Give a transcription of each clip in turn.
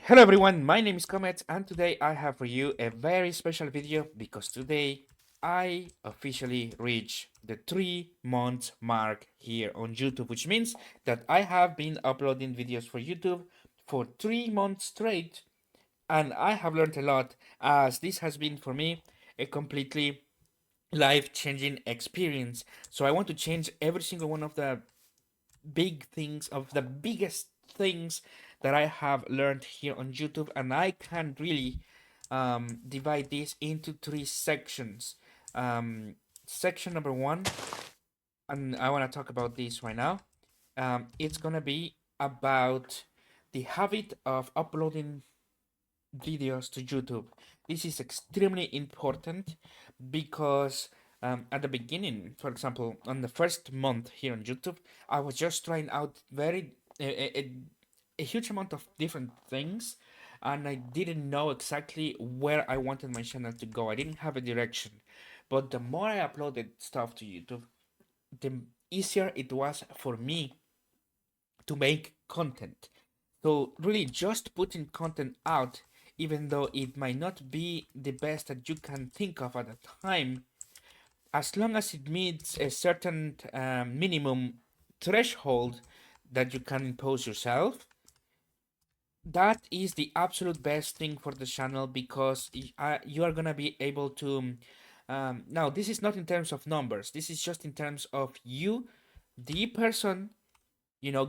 Hello everyone, my name is Comet and today I have for you a very special video because today I officially reached the 3 month mark here on YouTube, which means that I have been uploading videos for YouTube for 3 months straight, and I have learned a lot, as this has been for me a completely life-changing experience. So I want to change every single one of the big things, of the biggest things that I have learned here on YouTube, and I can really divide this into 3 sections. Section number one, and I want to talk about this right now. It's gonna be about the habit of uploading videos to YouTube. This is extremely important because at the beginning, for example, on the first month here on YouTube, I was just trying out a huge amount of different things, and I didn't know exactly where I wanted my channel to go. I didn't have a direction. But the more I uploaded stuff to YouTube, the easier it was for me to make content. So really just putting content out, even though it might not be the best that you can think of at the time, as long as it meets a certain minimum threshold that you can impose yourself, that is the absolute best thing for the channel, because you are gonna be able to. Now, this is not in terms of numbers. This is just in terms of you, the person,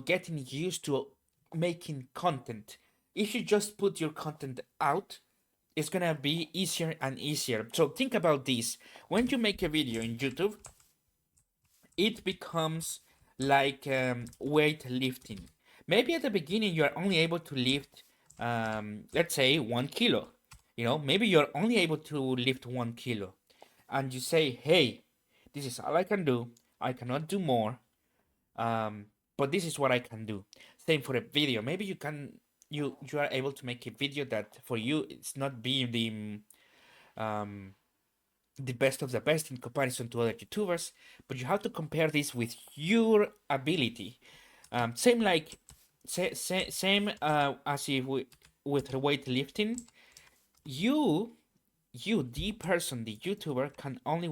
getting used to making content. If you just put your content out, it's gonna be easier and easier. So think about this. When you make a video in YouTube, it becomes like weightlifting. Maybe at the beginning you are only able to lift, let's say, 1 kilo. Maybe you're only able to lift 1 kilo, and you say, "Hey, this is all I can do. I cannot do more. Um, but this is what I can do." Same for a video. Maybe you are able to make a video that for you it's not being the best of the best in comparison to other YouTubers, but you have to compare this with your ability. Same like same as if with weightlifting, you the person, the YouTuber, can only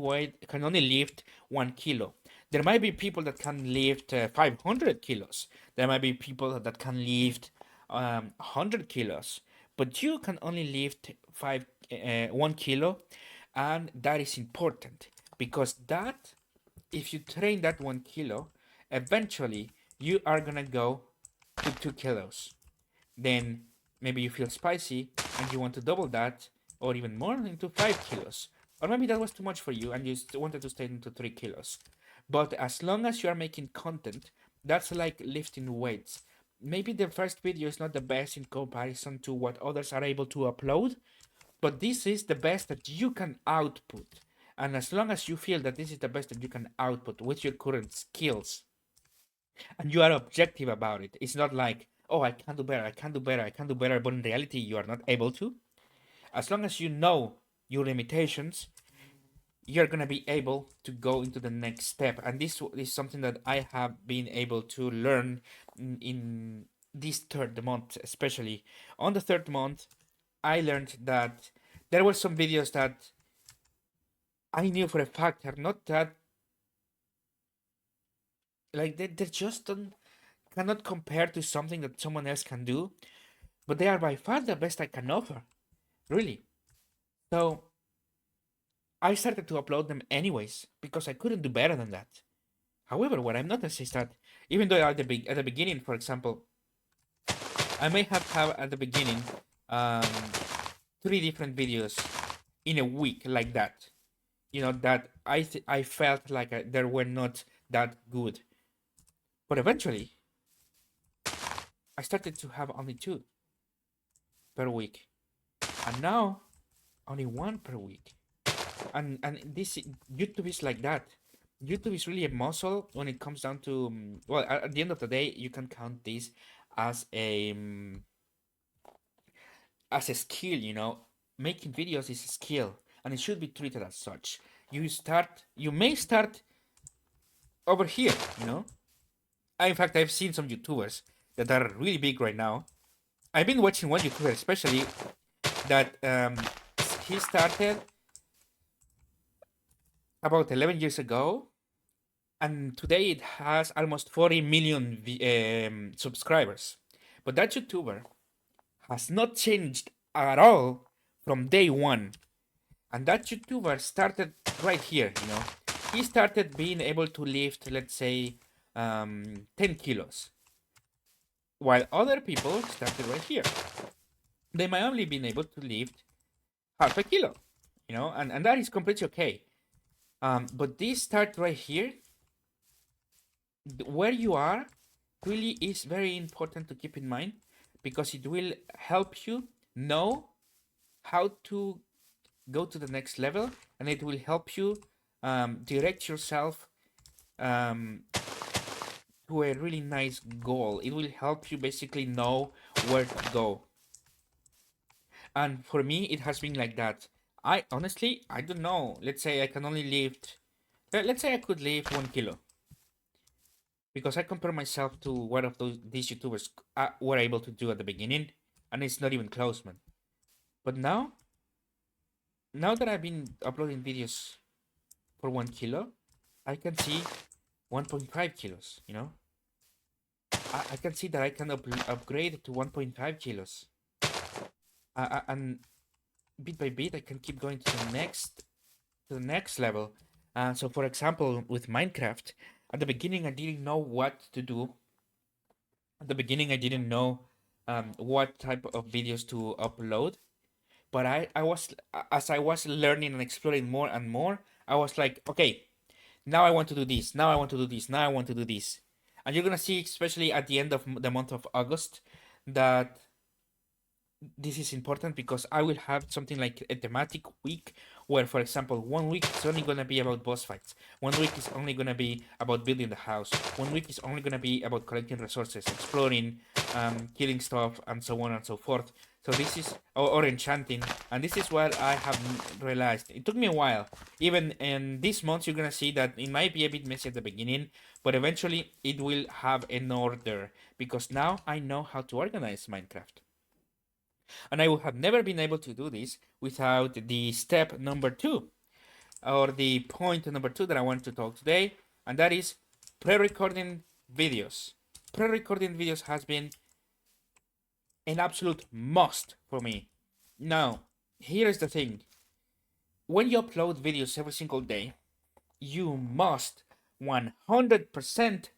lift 1 kilo. There might be people that can lift 500 kilos. There might be people that can lift 100 kilos, but you can only lift 1 kilo, and that is important because that, if you train that 1 kilo, eventually you are gonna go to 2 kilos. Then maybe you feel spicy and you want to double that or even more into 5 kilos. Or maybe that was too much for you and you wanted to stay into 3 kilos. But as long as you are making content, that's like lifting weights. Maybe the first video is not the best in comparison to what others are able to upload, but this is the best that you can output. And as long as you feel that this is the best that you can output with your current skills, and you are objective about it, it's not like, oh, I can do better, I can do better, I can do better, but in reality, you are not able to. As long as you know your limitations, you're gonna be able to go into the next step. And this is something that I have been able to learn in this third month, especially. On the third month, I learned that there were some videos that I knew for a fact are not that, like, they just don't cannot compare to something that someone else can do, but they are by far the best I can offer, really. So I started to upload them anyways because I couldn't do better than that. However, what I've noticed is that even though at the beginning, for example, I may have at the beginning um, 3 different videos in a week like that. That I felt like they were not that good. But eventually, I started to have only 2 per week, and now only 1 per week. And this YouTube is like that. YouTube is really a muscle when it comes down to well, at the end of the day, you can count this as a skill. Making videos is a skill, and it should be treated as such. You may start over here. In fact, I've seen some YouTubers that are really big right now, I've been watching one YouTuber especially that he started about 11 years ago, and today it has almost 40 million subscribers. But that YouTuber has not changed at all from day one. And that YouTuber started right here, you know. He started being able to lift, let's say, 10 kilos, while other people started right here. They might only been able to lift half a kilo, you know, and that is completely okay. But this start right here, where you are, really is very important to keep in mind, because it will help you know how to go to the next level, and it will help you direct yourself um, to a really nice goal. It will help you basically know where to go. And for me, it has been like that. I honestly, I don't know. Let's say I can only lift. Let's say I could lift 1 kilo, because I compare myself to what of these YouTubers were able to do at the beginning, and it's not even close, man. But now that I've been uploading videos for 1 kilo, I can see 1.5 kilos. You know, I can see that I can upgrade to 1.5 kilos, and bit by bit I can keep going to the next level. So, for example, with Minecraft, at the beginning I didn't know what to do. At the beginning I didn't know what type of videos to upload. But I was as I was learning and exploring more and more, I was like, okay, now I want to do this. Now I want to do this. Now I want to do this. And you're gonna see, especially at the end of the month of August, that this is important, because I will have something like a thematic week where, for example, 1 week is only gonna be about boss fights. 1 week is only gonna be about building the house. 1 week is only gonna be about collecting resources, exploring, killing stuff, and so on and so forth. So this is or enchanting, and this is what I have realized. It took me a while. Even in this month, you're gonna see that it might be a bit messy at the beginning, but eventually it will have an order, because now I know how to organize Minecraft. And I would have never been able to do this without the step number two, or the point number two that I want to talk today, and that is pre-recording videos. Pre-recording videos has been an absolute must for me. Now, here is the thing. When you upload videos every single day, you must 100%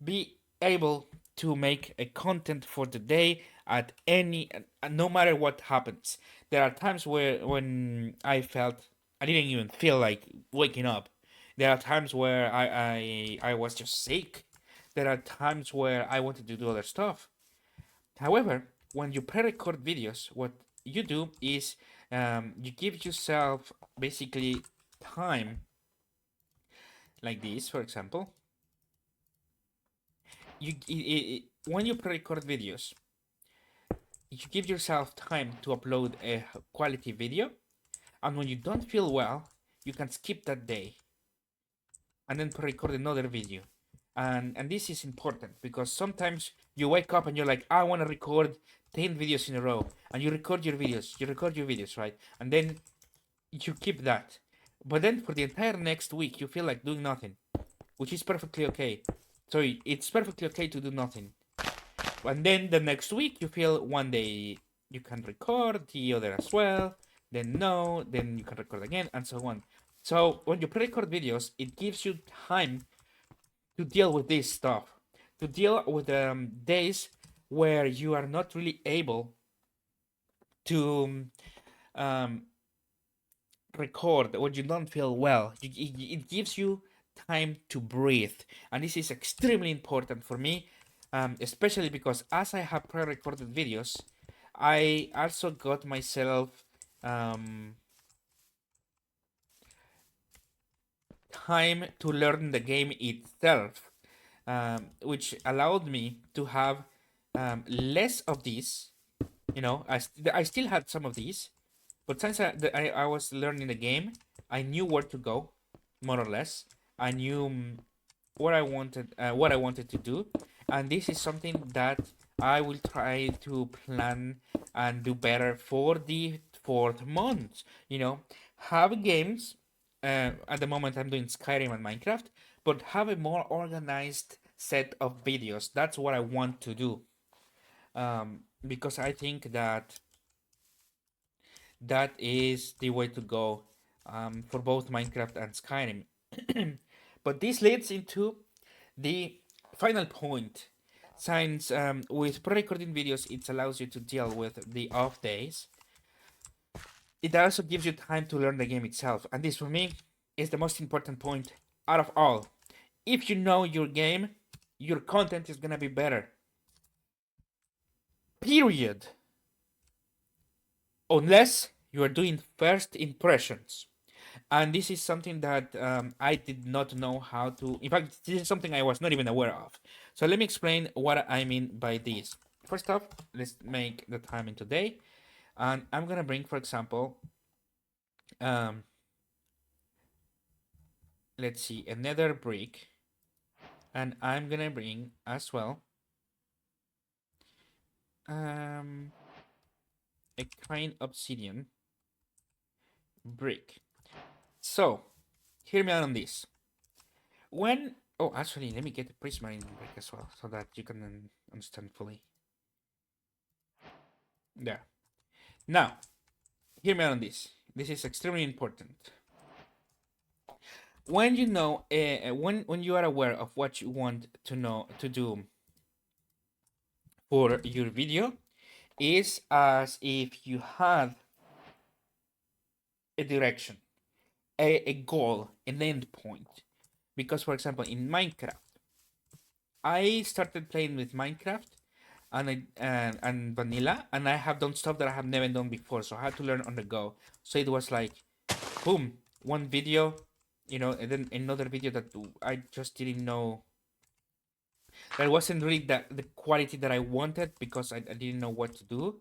be able to make a content for the day at any no matter what happens. There are times where when I felt I didn't even feel like waking up. There are times where I was just sick. There are times where I wanted to do other stuff. However, when you pre-record videos, what you do is you give yourself basically time, like this, for example. When you pre-record videos, you give yourself time to upload a quality video, and when you don't feel well, you can skip that day and then pre-record another video. And this is important, because sometimes you wake up and you're like, I want to record 10 videos in a row, and you record your videos, right? And then you keep that. But then for the entire next week, you feel like doing nothing, which is perfectly okay. So it's perfectly okay to do nothing. And then the next week, you feel one day you can record, the other as well, then no, then you can record again, and so on. So when you pre-record videos, it gives you time to deal with this stuff, to deal with days where you are not really able to record, or you don't feel well. It gives you time to breathe, and this is extremely important for me, especially because as I have pre-recorded videos, I also got myself time to learn the game itself, which allowed me to have less of these. You know, I still had some of these, but since I was learning the game, I knew where to go, more or less. I knew what I wanted to do, and this is something that I will try to plan and do better for the fourth month. You know, have games. At the moment, I'm doing Skyrim and Minecraft, but have a more organized set of videos. That's what I want to do. Because I think that that is the way to go for both Minecraft and Skyrim. But this leads into the final point. Since with pre-recording videos, it allows you to deal with the off days. It also gives you time to learn the game itself, and this for me is the most important point out of all. If you know your game, your content is gonna be better. Period. Unless you are doing first impressions. And this is something that I did not know how to. In fact, this is something I was not even aware of. So let me explain what I mean by this. First off, let's make the timing today. And I'm gonna bring, for example, um, let's see, another brick. And I'm gonna bring as well a kind obsidian brick. So, hear me out on this. When oh, actually, let me get the prismarine brick as well, so that you can understand fully. There. Now, hear me out on this. This is extremely important. When you know, when you are aware of what you want to know to do for your video, is as if you had a direction, a goal, an end point. Because, for example, in Minecraft, I started playing with Minecraft and vanilla, and I have done stuff that I have never done before, so I had to learn on the go. So it was like, boom, one video, you know, and then another video that I just didn't know. That wasn't really the quality that I wanted because I didn't know what to do.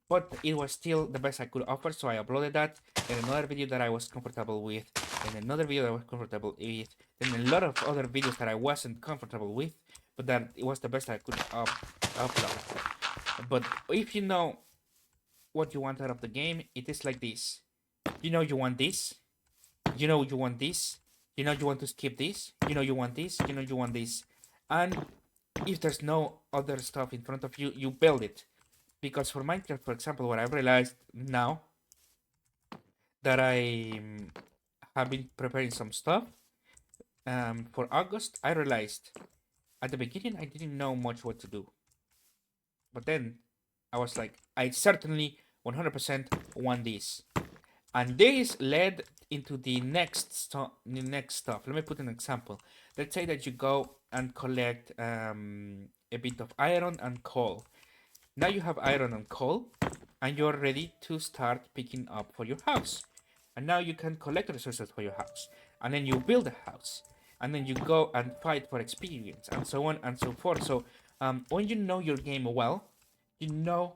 But it was still the best I could offer, so I uploaded that. Then another video that I was comfortable with, and another video that I was comfortable with, then a lot of other videos that I wasn't comfortable with, but that it was the best I could upload. But if you know what you want out of the game, it is like this. You know you want this, you know you want this, you know you want to skip this, you know you want this, you know you want this. And if there's no other stuff in front of you, you build it. Because for Minecraft, for example, what I've realized now that I have been preparing some stuff for August, I realized at the beginning I didn't know much what to do. But then I was like, I certainly 100% want this. And this led into the next stuff. Let me put an example. Let's say that you go and collect a bit of iron and coal. Now you have iron and coal, and you're ready to start picking up for your house. And now you can collect resources for your house. And then you build a house. And then you go and fight for experience, and so on and so forth. So when you know your game well, you know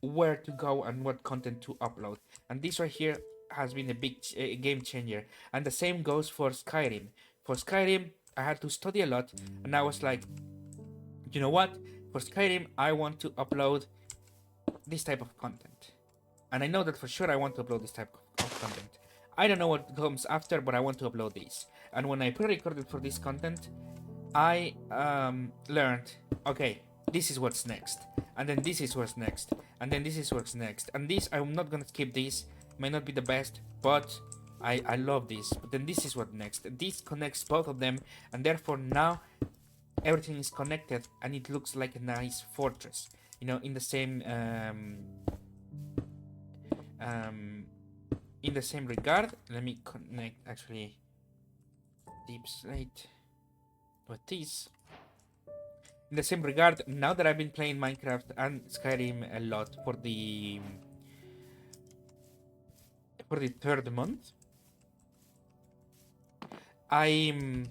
where to go and what content to upload. And this right here has been a big game changer. And the same goes for Skyrim. For Skyrim, I had to study a lot, and I was like, you know what? For Skyrim, I want to upload this type of content. And I know that for sure I want to upload this type of content. I don't know what comes after, but I want to upload this. And when I pre-recorded for this content, I learned, okay, this is what's next. And then this is what's next. And then this is what's next. And this, I'm not gonna skip this. Might not be the best, but I love this. But then this is what next. This connects both of them. And therefore now everything is connected and it looks like a nice fortress, you know, in the same regard. Let me connect actually deep slate with this. In the same regard, now that I've been playing Minecraft and Skyrim a lot for the third month, I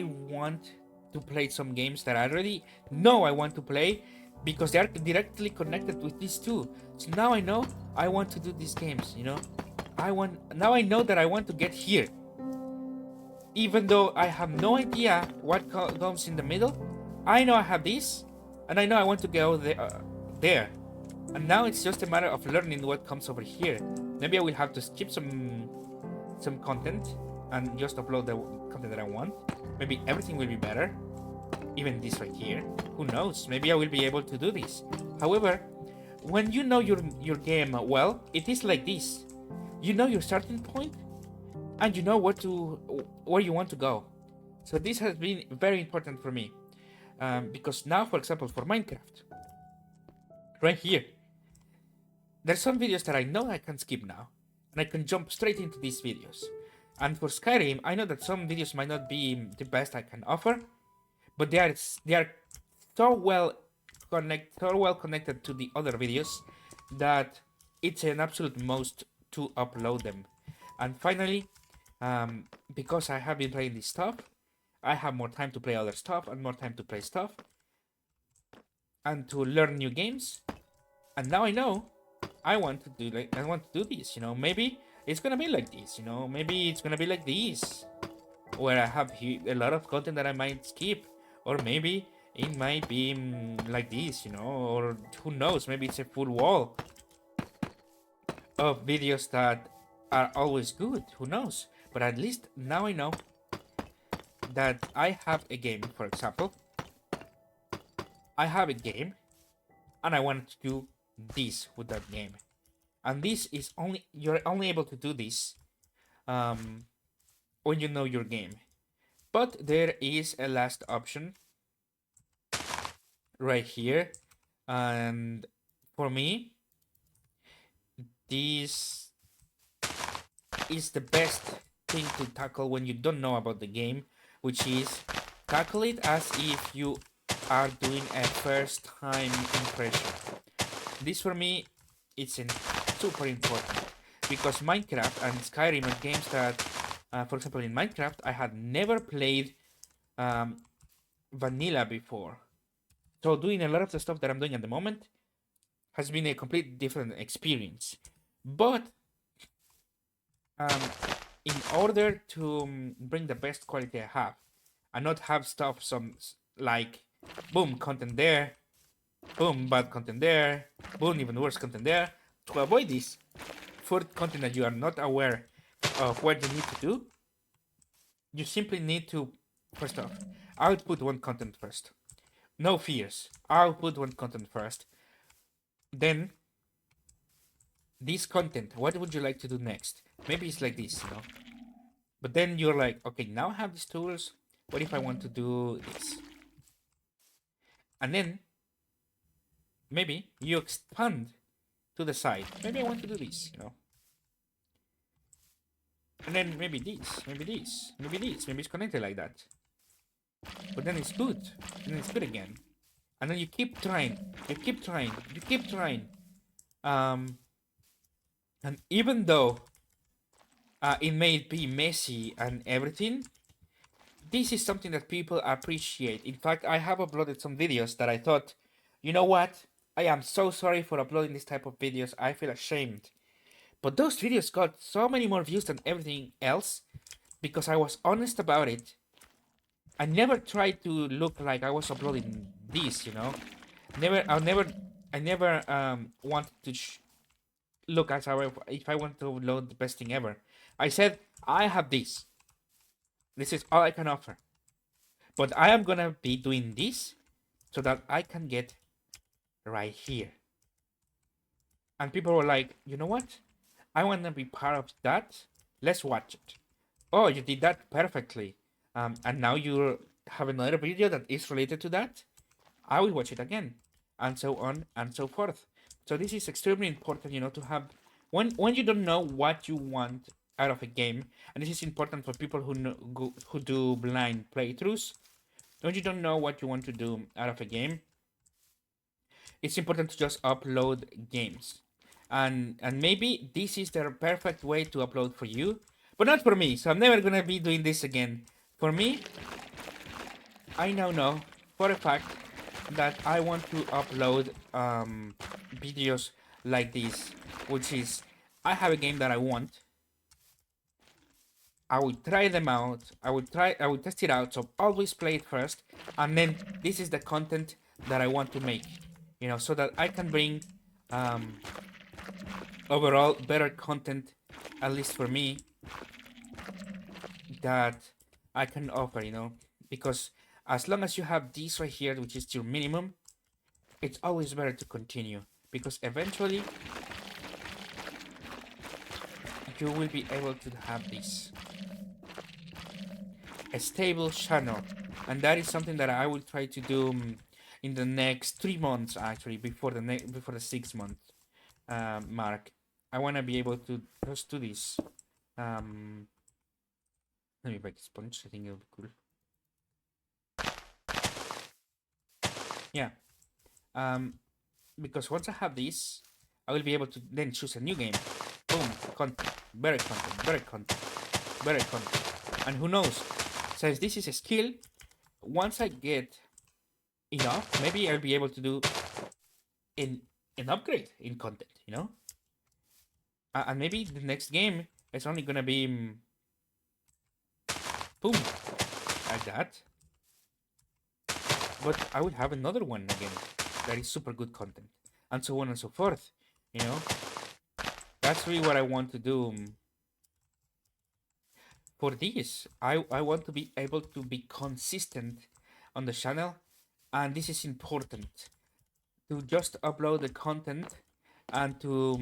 want to play some games that I already know I want to play because they are directly connected with these two. So now I know I want to do these games, you know. Now I know that I want to get here. Even though I have no idea what comes in the middle, I know I have this, and I know I want to go there. And now it's just a matter of learning what comes over here. Maybe I will have to skip some content and just upload the content that I want. Maybe everything will be better. Even this right here. Who knows? Maybe I will be able to do this. However, when you know your game well, it is like this. You know your starting point, and you know where you want to go. So this has been very important for me, because now, for example, for Minecraft, right here, there's some videos that I know I can skip now, and I can jump straight into these videos. And for Skyrim, I know that some videos might not be the best I can offer, but they are so well connected to the other videos that it's an absolute must to upload them. And finally, because I have been playing this stuff, I have more time to play other stuff and more time to play stuff and to learn new games. And now I know I want to do this. Maybe it's gonna be like this. Maybe it's gonna be like this, where I have a lot of content that I might skip, or maybe it might be like this. Or who knows? Maybe it's a full wall of videos that are always good. Who knows? But at least now I know that I have a game. For example, I have a game, and I want to do this with that game. And this is you're only able to do this when you know your game. But there is a last option right here, and for me, this is the best thing to tackle when you don't know about the game, which is tackle it as if you are doing a first time impression. This for me, it's super important, because Minecraft and Skyrim are games that, for example, in Minecraft, I had never played vanilla before. So doing a lot of the stuff that I'm doing at the moment has been a completely different experience. But in order to bring the best quality I have, and not have stuff like boom, content there, boom, bad content there, boom, even worse content there. To avoid this, for content that you are not aware of what you need to do, you simply need to, first off, output one content first. No fears. Output one content first. Then, this content, what would you like to do next? Maybe it's like this. But then you're like, okay, now I have these tools. What if I want to do this? And then, maybe you expand to the side. Maybe I want to do this. And then maybe this, maybe this, maybe this, maybe it's connected like that. But then it's good. And then it's good again. And then you keep trying. You keep trying. You keep trying. And even though it may be messy and everything, this is something that people appreciate. In fact, I have uploaded some videos that I thought, you know what? I am so sorry for uploading this type of videos. I feel ashamed. But those videos got so many more views than everything else because I was honest about it. I never tried to look like I was uploading this, I never wanted to look as if I want to upload the best thing ever. I said, I have this. This is all I can offer. But I am gonna be doing this so that I can get right here. And people were like, you know what? I want to be part of that. Let's watch it. Oh, you did that perfectly. And now you have another video that is related to that. I will watch it again, and so on and so forth. So this is extremely important, to have when you don't know what you want out of a game, and this is important for people who do blind playthroughs. When you don't know what you want to do out of a game, it's important to just upload games. And maybe this is the perfect way to upload for you, but not for me. So I'm never gonna be doing this again. For me, I now know for a fact that I want to upload videos like this, which is I have a game that I want. I will try them out. I will test it out. So always play it first, and then this is the content that I want to make, you know, so that I can bring um, overall better content, at least for me, that I can offer, you know, because as long as you have this right here, which is your minimum, it's always better to continue, because eventually you will be able to have this a stable channel, and that is something that I will try to do in the next 3 months, actually, before the 6 month mark. I want to be able to just do this. um Let me break the sponge. I think it'll be cool. Yeah. Because once I have this, I will be able to then choose a new game. Boom, content, better content, better content, better content. And who knows, since this is a skill, once I get enough, maybe I'll be able to do an, an upgrade in content, you know? And maybe the next game is only gonna be, boom, like that. But I will have another one again that is super good content, and so on and so forth, you know? That's really what I want to do. For this, I want to be able to be consistent on the channel, and this is important to just upload the content and to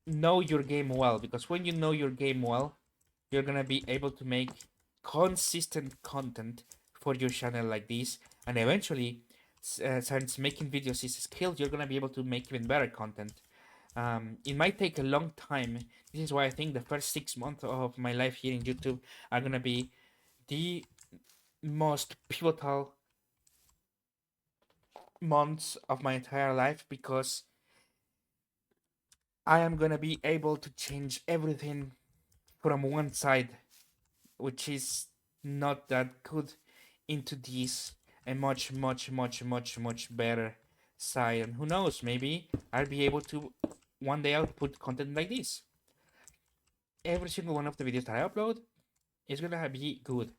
know your game well, because when you know your game well, you're gonna be able to make consistent content for your channel like this, and eventually, since making videos is a skill, you're gonna be able to make even better content. It might take a long time. This is why I think the first 6 months of my life here in YouTube are gonna be the most pivotal months of my entire life, because I am gonna be able to change everything from one side, which is not that good, into this a much better side. And who knows, maybe I'll be able to one day output content like this. Every single one of the videos that I upload is gonna be good,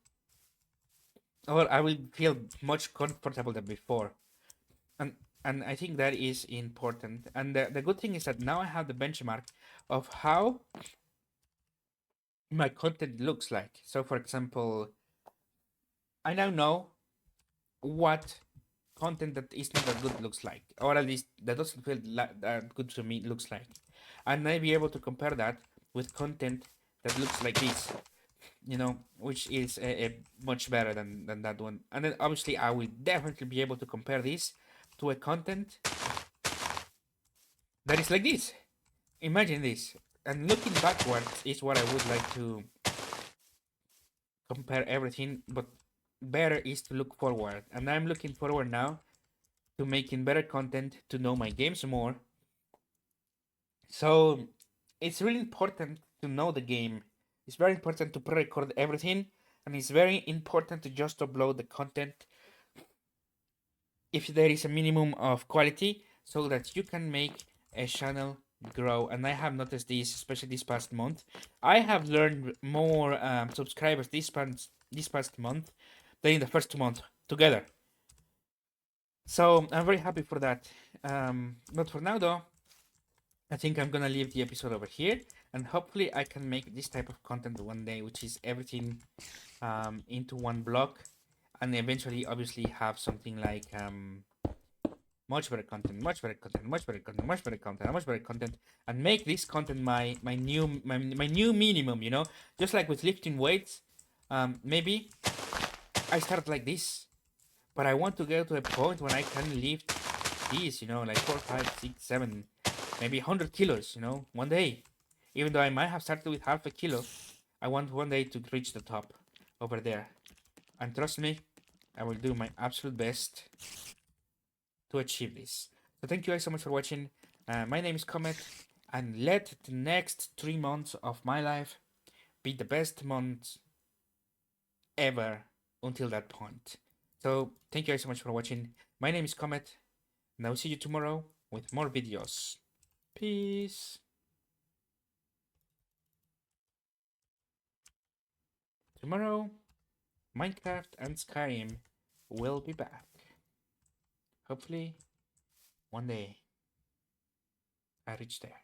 or I will feel much comfortable than before. and and I think that is important. And the good thing is that now I have the benchmark of how my content looks like. So for example, I now know what content that is not that good looks like, or at least that doesn't feel that good to me looks like, and I be able to compare that with content that looks like this, you know, which is a much better than that one. And then obviously I will definitely be able to compare this to a content that is like this. Imagine this. And looking backwards is what I would like to compare everything, but better is to look forward. And I'm looking forward now to making better content, to know my games more. So it's really important to know the game. It's very important to pre-record everything, and it's very important to just upload the content if there is a minimum of quality, so that you can make a channel grow. And I have noticed this, especially this past month. I have learned more subscribers this past month than in the first 2 months together. So I'm very happy for that. But for now, though, I think I'm gonna leave the episode over here, and hopefully I can make this type of content one day, which is everything into one block, and eventually, obviously, have something like much better content, much better content, much better content, much better content, much better content, and make this content my new minimum. You know, just like with lifting weights, maybe I start like this, but I want to get to a point when I can lift these. You know, like 4, 5, 6, 7, maybe 100 kilos. You know, one day, even though I might have started with half a kilo, I want one day to reach the top over there, and trust me, I will do my absolute best to achieve this. So thank you guys so much for watching. My name is Comet, and let the next 3 months of my life be the best months ever until that point. So thank you guys so much for watching. My name is Comet, and I'll see you tomorrow with more videos. Peace. Tomorrow, Minecraft and Skyrim will be back. Hopefully, one day I reach there.